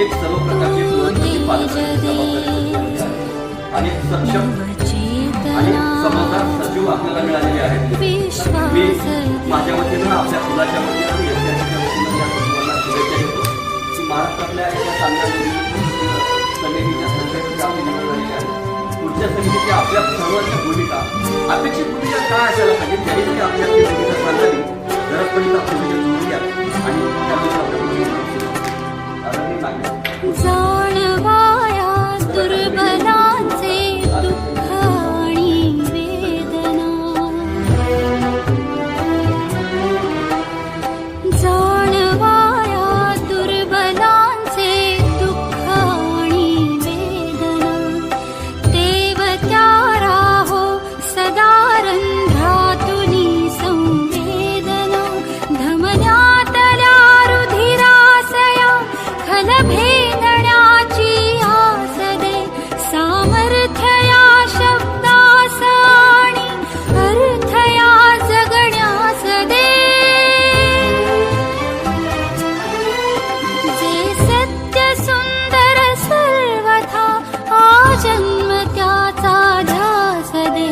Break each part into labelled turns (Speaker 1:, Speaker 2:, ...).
Speaker 1: एक सर्व प्रकारची सुरक्षित पालकांची जबाबदारी आहे आणि सक्षम आणि समजदार सचिव आपल्याला मिळालेले आहेत. मी माझ्या वतीनं आपल्या मुलाच्या वतीनं यशस्वीच्या वतीनं या सचिवांना शुभेच्छा देतो की महाराष्ट्रातल्या एका चांगल्या समितीच्या संघटनेची आपली निवड झालेली आहे. पुढच्या समितीची आपल्या सर्वांची भूमिका अपेक्षित भूमिका काय असायला पाहिजे त्यांनी जरी आपल्याला भूमिका सांगावी गरज पडली तर आपण भूमिका आणि त्यामुळे आपल्या भूमिका आदरणीय नागरिक
Speaker 2: जाणवाया दुर्बलांचे दुःख आणि वेदना, जाणवाया दुर्बलांचे दुःख आणि वेदना, तेवत्या राहो सदा रंध्रातुनी संवेदना, धमन्यातल्या रुधिरासया खलभेदण्याची आस दे, सामर्थ्य या शब्दास आणि अर्थ या जगण्यास दे, जे सत्य सुंदर सर्वथा हा जन्म त्याचा ध्यास दे.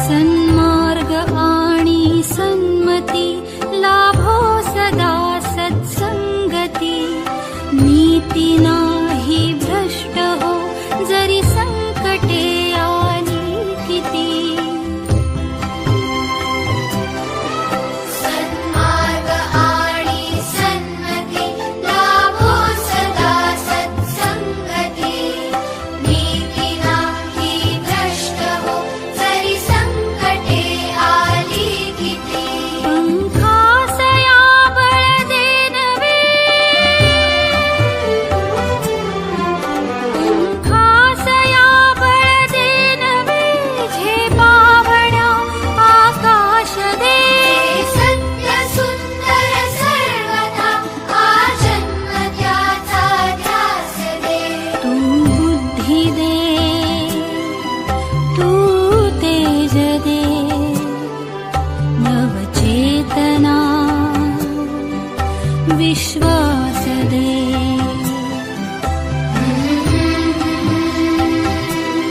Speaker 2: सन्मार्ग आणि सन्मती लाभो सदा सत्संगती, नीती नाही भ्रष्ट हो जरी संकटे आली किती. सन्मार्ग आणि सन्मती लाभो सदा सत्संगती, नीती नाही भ्रष्ट हो जरी संकटे आली किती. पंखासया बळ दे नवे, पंखासया बळ दे नवे, झेपावण्या आकाश दे, सत्य सुंदर सर्वथा हा जन्म त्याचा ध्यास दे. तू बुद्धी दे, तू तेज दे, नवचेतना विश्वास दे.